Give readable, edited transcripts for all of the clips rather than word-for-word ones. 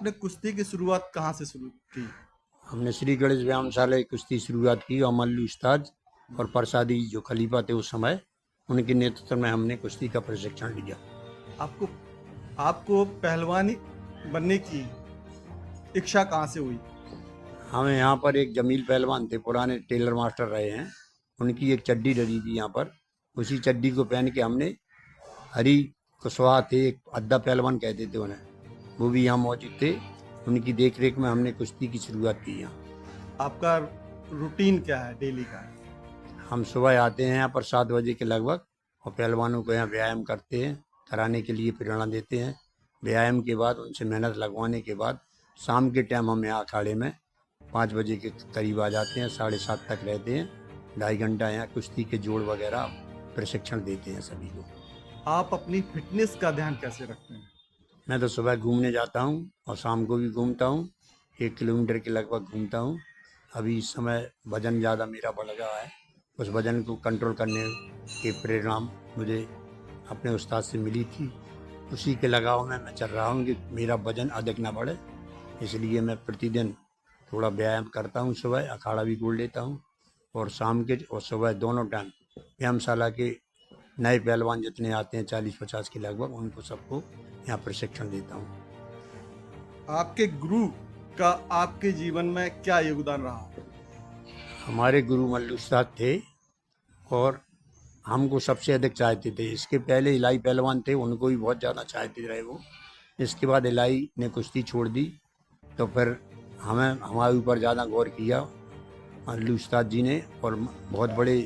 आपने कुश्ती की शुरुआत कहाँ से शुरू की? हमने श्री गणेश व्यायामशाला की कुश्ती शुरुआत की और मल्लू उस्ताद और प्रसादी जो खलीफा थे उस समय उनके नेतृत्व में हमने कुश्ती का प्रशिक्षण लिया। आपको आपको पहलवानी बनने की इच्छा कहाँ से हुई? हमें यहाँ पर एक जमील पहलवान थे, पुराने टेलर मास्टर रहे हैं, उनकी एक चड्डी डली थी यहाँ पर। उसी चड्डी को पहन के हमने हरी कुशवाहा थे, एक अद्दा पहलवान कहते थे उन्हें, वो भी यहाँ मौजूद थे। उनकी देख रेख में हमने कुश्ती की शुरुआत की यहाँ। आपका रूटीन क्या है डेली का? हम सुबह आते हैं यहाँ पर 7 बजे के लगभग और पहलवानों को यहाँ व्यायाम करते हैं, कराने के लिए प्रेरणा देते हैं। व्यायाम के बाद उनसे मेहनत लगवाने के बाद शाम के टाइम हम यहाँ अखाड़े में 5 बजे के करीब आ जाते हैं, 7:30 तक रहते हैं। 2.5 घंटा यहाँ कुश्ती के जोड़ वगैरह प्रशिक्षण देते हैं सभी को। आप अपनी फिटनेस का ध्यान कैसे रखते हैं? मैं तो सुबह घूमने जाता हूँ और शाम को भी घूमता हूँ, 1 किलोमीटर के लगभग घूमता हूँ। अभी इस समय वज़न ज़्यादा मेरा बढ़ रहा है, उस वज़न को कंट्रोल करने के प्रेरणा मुझे अपने उस्ताद से मिली थी। उसी के लगाव में मैं चल रहा हूँ कि मेरा वज़न अधिक ना बढ़े, इसलिए मैं प्रतिदिन थोड़ा व्यायाम करता हूँ। सुबह अखाड़ा भी खोल लेता हूँ और शाम के और सुबह दोनों टाइम व्यायामशाला के नए पहलवान जितने आते हैं 40-50 के लगभग, उनको सबको यहाँ प्रशिक्षण देता हूँ। आपके गुरु का आपके जीवन में क्या योगदान रहा? हमारे गुरु मल्लू उस्ताद थे और हमको सबसे अधिक चाहते थे। इसके पहले इलाही पहलवान थे, उनको भी बहुत ज़्यादा चाहते रहे वो। इसके बाद इलाही ने कुश्ती छोड़ दी तो फिर हमें हमारे ऊपर ज़्यादा गौर किया मल्लू उस्ताद जी ने। और बहुत बड़े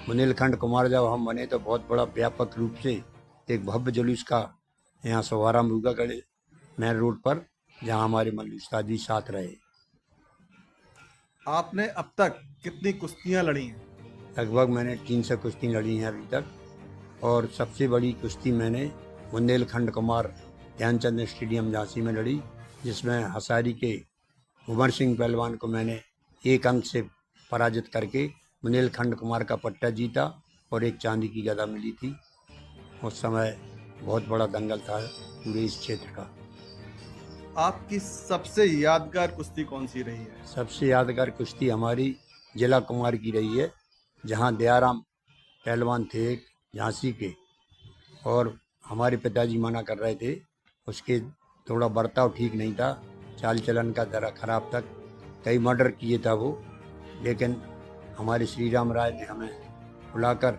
बुंदेलखंड कुमार जब हम बने तो बहुत बड़ा व्यापक रूप से एक भव्य जुलूस का यहाँ शुभारम्भ हुआ गढ़े मेन रोड पर, जहाँ हमारे मल्लू उस्ताद जी साथ रहे। आपने अब तक कितनी कुश्तियाँ लड़ी हैं? लगभग मैंने 300 कुश्ती लड़ी हैं अभी तक, और सबसे बड़ी कुश्ती मैंने बुंदेलखंड कुमार ध्यानचंद स्टेडियम झांसी में लड़ी, जिसमें हसारी के उमर सिंह पहलवान को मैंने 1 अंक से पराजित करके बुंदेलखंड कुमार का पट्टा जीता और एक चांदी की गदा मिली थी। उस समय बहुत बड़ा दंगल था पूरे इस क्षेत्र का। आपकी सबसे यादगार कुश्ती कौन सी रही है? सबसे यादगार कुश्ती हमारी जिला कुमार की रही है, जहाँ दयाराम पहलवान थे एक झांसी के, और हमारे पिताजी मना कर रहे थे। उसके थोड़ा बर्ताव ठीक नहीं था, चाल चलन का ज़रा खराब था, कई मर्डर किए था वो। लेकिन हमारे श्री राम राय ने हमें बुलाकर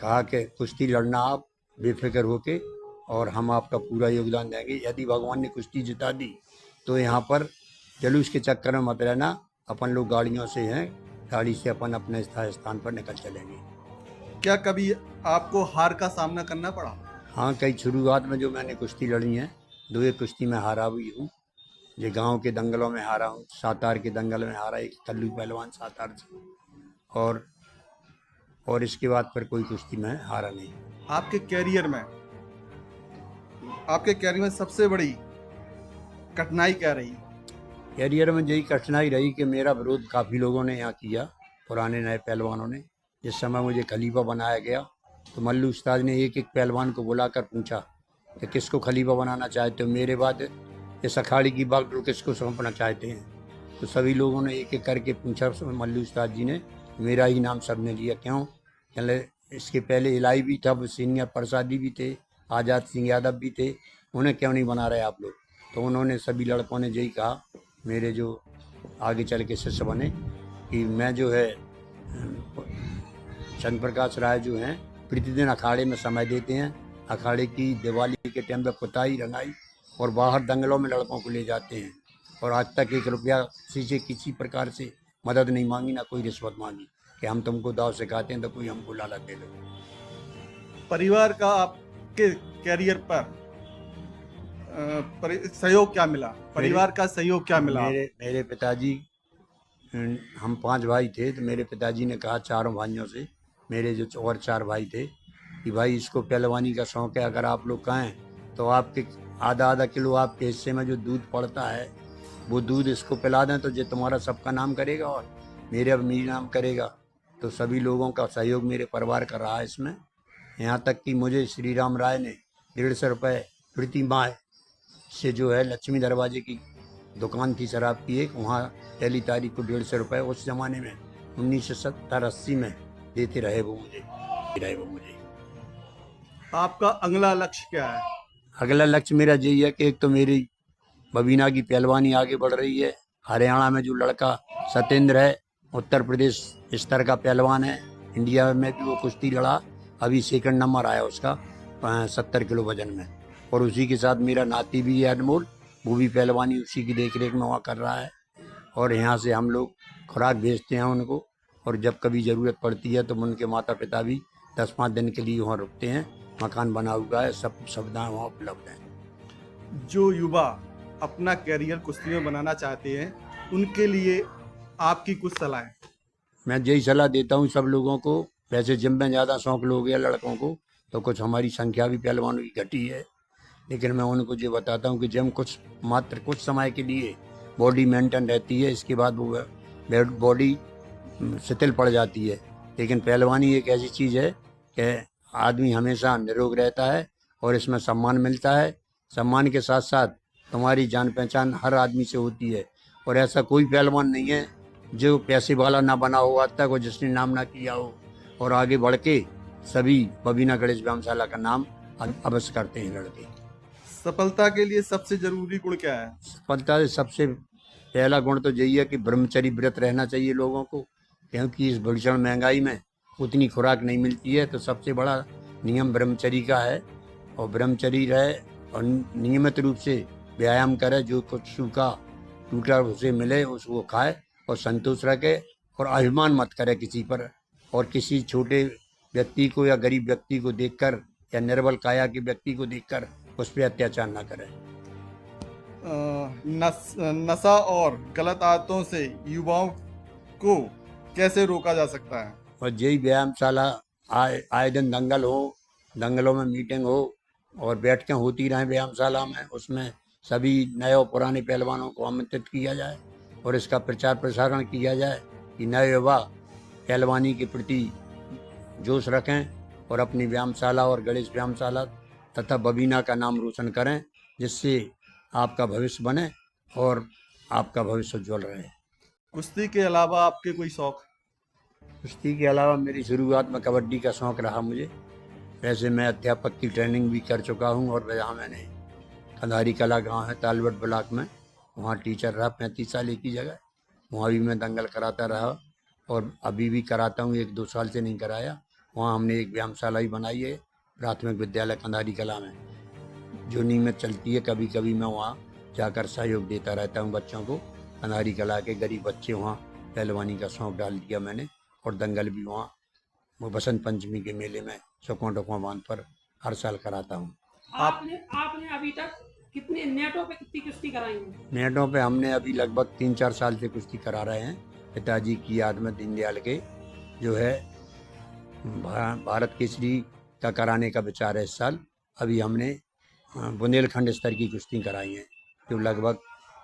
कहा कि कुश्ती लड़ना आप बेफिक्र होके, और हम आपका पूरा योगदान देंगे। यदि भगवान ने कुश्ती जिता दी तो यहाँ पर जुलूस के चक्कर में मत रहना, अपन लोग गाड़ियों से हैं, गाड़ी से अपन अपने स्थान पर निकल चलेंगे। क्या कभी आपको हार का सामना करना पड़ा? हाँ, कई शुरुआत में जो मैंने कुश्ती लड़ी हैं, 2 कुश्ती में हारा भी हूँ। ये गांव के दंगलों में हारा हूँ, सातार के दंगल में हारा, एक कल्लू पहलवान सातार से, और इसके बाद फिर कोई कुश्ती में हारा नहीं। आपके कैरियर में आपके कैरियर में सबसे बड़ी कठिनाई क्या रही? कैरियर में यही कठिनाई रही कि मेरा विरोध काफ़ी लोगों ने यहाँ किया, पुराने नए पहलवानों ने। जिस समय मुझे खलीफा बनाया गया तो मल्लू उस्ताद ने एक पहलवान को बुलाकर पूछा कि किसको खलीफा बनाना चाहते हो, मेरे बाद इस अखाड़े की बागडोर किसको सौंपना चाहते हैं। तो सभी लोगों ने एक करके पूछा, मल्लू उस्ताद जी ने मेरा ही नाम सबने लिया। क्यों? चले इसके पहले इलाही भी था, सीनियर प्रसादी भी थे, आज़ाद सिंह यादव भी थे, उन्हें क्यों नहीं बना रहे आप लोग? तो उन्होंने सभी लड़कों ने यही कहा, मेरे जो आगे चल के शिष्य बने, कि मैं जो है चंद्र प्रकाश राय जो हैं प्रतिदिन अखाड़े में समय देते हैं। अखाड़े की दिवाली के टाइम पर पुताई रंगाई और बाहर दंगलों में लड़कों को ले जाते हैं, और आज तक 1 रुपया से किसी प्रकार से मदद नहीं मांगी, ना कोई रिश्वत मांगी कि हम तुमको दाव सिखाते हैं तो कोई हमको लालच दे दो। परिवार का आपके कैरियर पर सहयोग क्या मिला? परिवार का सहयोग क्या मिला? मेरे पिताजी, हम 5 भाई थे, तो मेरे पिताजी ने कहा चारों भाइयों से, मेरे जो और 4 भाई थे, कि भाई इसको पहलवानी का शौक़ है, अगर आप लोग कहें तो आपके आधा किलो आपके हिस्से में जो दूध पड़ता है वो दूध इसको पिला दें तो ये तुम्हारा सबका नाम करेगा और मेरे नाम करेगा। तो सभी लोगों का सहयोग मेरे परिवार का रहा इसमें। यहाँ तक कि मुझे श्री राम राय ने 150 रुपये प्रति माह से जो है लक्ष्मी दरवाजे की दुकान थी शराब की एक, वहाँ पहली तारीख को 150 रुपये उस ज़माने में 1970-80 में देते रहे वो मुझे। आपका अगला लक्ष्य क्या है? अगला लक्ष्य मेरा यही है कि एक तो मेरी बबीना की पहलवानी आगे बढ़ रही है। हरियाणा में जो लड़का सतेंद्र है, उत्तर प्रदेश स्तर का पहलवान है, इंडिया में भी वो कुश्ती लड़ा, अभी सेकंड नंबर आया उसका 70 किलो वजन में। और उसी के साथ मेरा नाती भी है अनमोल, वो भी पहलवानी उसी की देख रेख में वहाँ कर रहा है। और यहाँ से हम लोग खुराक भेजते हैं उनको, और जब कभी ज़रूरत पड़ती है तो उनके माता पिता भी 10-5 दिन के लिए वहाँ रुकते हैं। मकान बना हुआ है, सब सुविधाएं वहाँ उपलब्ध हैं। जो युवा अपना कैरियर कुश्ती में बनाना चाहते हैं, उनके लिए आपकी कुछ सलाहें। मैं यही सलाह देता हूँ सब लोगों को। वैसे जिम में ज़्यादा शौक लोग हैं लड़कों को, तो कुछ हमारी संख्या भी पहलवानों की घटी है, लेकिन मैं उनको ये बताता हूँ कि जिम मात्र कुछ समय के लिए बॉडी मेंटेन रहती है, इसके बाद वो बॉडी शिथिल पड़ जाती है। लेकिन पहलवानी एक ऐसी चीज़ है कि आदमी हमेशा निरोग रहता है और इसमें सम्मान मिलता है। सम्मान के साथ साथ तुम्हारी जान पहचान हर आदमी से होती है, और ऐसा कोई पहलवान नहीं है जो पैसे वाला ना बना हो आज तक, और जिसने नाम ना किया हो। और आगे बढ़ के सभी बबीना गणेश व्यायामशाला का नाम अवश्य करते हैं लड़के। सफलता के लिए सबसे जरूरी गुण क्या है? सफलता से सबसे पहला गुण तो यही है कि ब्रह्मचर्य व्रत रहना चाहिए लोगों को, क्योंकि इस भीषण महंगाई में उतनी खुराक नहीं मिलती है। तो सबसे बड़ा नियम ब्रह्मचर्य का है, और ब्रह्मचर्य रहे और नियमित रूप से व्यायाम करे, जो कुछ सूखा टूटा उसे मिले उसको खाए, और संतोष रखे, और अभिमान मत करे किसी पर, और किसी छोटे व्यक्ति को या गरीब व्यक्ति को देखकर या निर्बल काया के व्यक्ति को देखकर उस पर अत्याचार ना करे। नशा और गलत आदतों से युवाओं को कैसे रोका जा सकता है? और यही व्यायामशाला आए दिन दंगल हो, दंगलों में मीटिंग हो, और बैठकें होती रहें व्यायामशाला में, उसमें सभी नए और पुराने पहलवानों को आमंत्रित किया जाए, और इसका प्रचार प्रसारण किया जाए कि नए युवा पहलवानी के प्रति जोश रखें, और अपनी व्यायामशाला और गणेश व्यायामशाला तथा बबीना का नाम रोशन करें, जिससे आपका भविष्य बने और आपका भविष्य उज्जवल रहे। कुश्ती के अलावा आपके कोई शौक? कुश्ती के अलावा मेरी शुरुआत में कबड्डी का शौक़ रहा मुझे। वैसे मैं अध्यापक की ट्रेनिंग भी कर चुका हूँ, और वहाँ मैंने कंधारी कला गांव है तालवट ब्लॉक में, वहाँ टीचर रहा 35 साल एक ही जगह। वहाँ भी मैं दंगल कराता रहा, और अभी भी कराता हूँ, 1-2 साल से नहीं कराया। वहाँ हमने एक व्यायामशाला भी बनाई है प्राथमिक विद्यालय कंधारी कला में, जो नियमित चलती है। कभी कभी मैं वहाँ जाकर सहयोग देता रहता हूँ बच्चों को। कंधारी कला के गरीब बच्चे वहाँ पहलवानी का शौक़ डाल दिया मैंने, और दंगल भी वहाँ वो बसंत पंचमी के मेले में सुकमा बांध पर हर साल कराता हूँ। आपने अभी तक कितने नेटों पे कितनी कुश्ती कराई है? नेटों पे हमने अभी लगभग 3-4 साल से कुश्ती करा रहे हैं। पिताजी की याद में दीनदयाल के जो है भारत केसरी का कराने का विचार है इस साल। अभी हमने बुंदेलखंड स्तर की कुश्ती कराई हैं, जो लगभग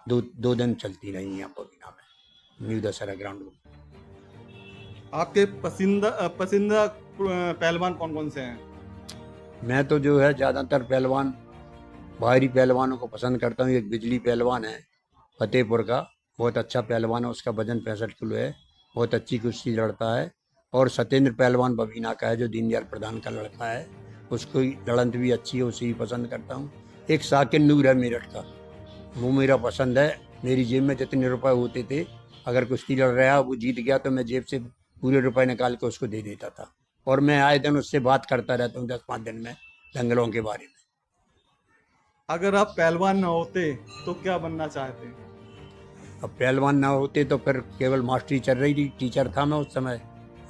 दो दिन चलती रही हैं बबीना में, न्यू दशहरा ग्राउंड में। आपके पसंदीदा पहलवान कौन कौन से हैं? मैं तो जो है ज़्यादातर पहलवान बाहरी पहलवानों को पसंद करता हूँ। एक बिजली पहलवान है फतेहपुर का, बहुत अच्छा पहलवान है, उसका वजन 65 किलो है, बहुत अच्छी कुश्ती लड़ता है। और सतेंद्र पहलवान बबीना का है, जो दीनदयाल प्रधान का लड़का है, उसकी लड़ंत भी अच्छी है, उसे भी पसंद करता हूँ। एक साकिर नूर है मेरठ का, वो मेरा पसंद है। मेरी जेब में जितने रुपए होते थे, अगर कुश्ती लड़ रहा वो जीत गया तो मैं जेब से पूरे रुपए निकाल के उसको दे देता था, और मैं आए दिन उससे बात करता रहता हूँ 10-5 दिन में दंगलों के बारे में। अगर आप पहलवान ना होते तो क्या बनना चाहते? अब पहलवान ना होते तो फिर केवल मास्टरी चल रही थी, टीचर था मैं उस समय,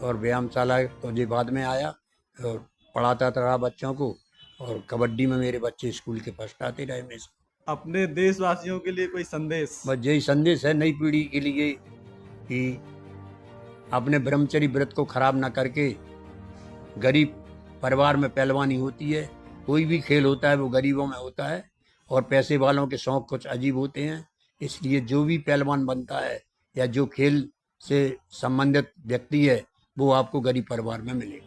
और व्यायामशाला तो ये बाद में आया, और पढ़ाता रहा बच्चों को, और कबड्डी में मेरे बच्चे स्कूल के फर्स्ट आते रहे हमेशा। अपने देशवासियों के लिए कोई संदेश? बस यही संदेश है नई पीढ़ी के लिए कि अपने ब्रह्मचर्य व्रत को खराब ना करके, गरीब परिवार में पहलवानी होती है, कोई भी खेल होता है वो गरीबों में होता है, और पैसे वालों के शौक कुछ अजीब होते हैं। इसलिए जो भी पहलवान बनता है या जो खेल से संबंधित व्यक्ति है, वो आपको गरीब परिवार में मिलेगा।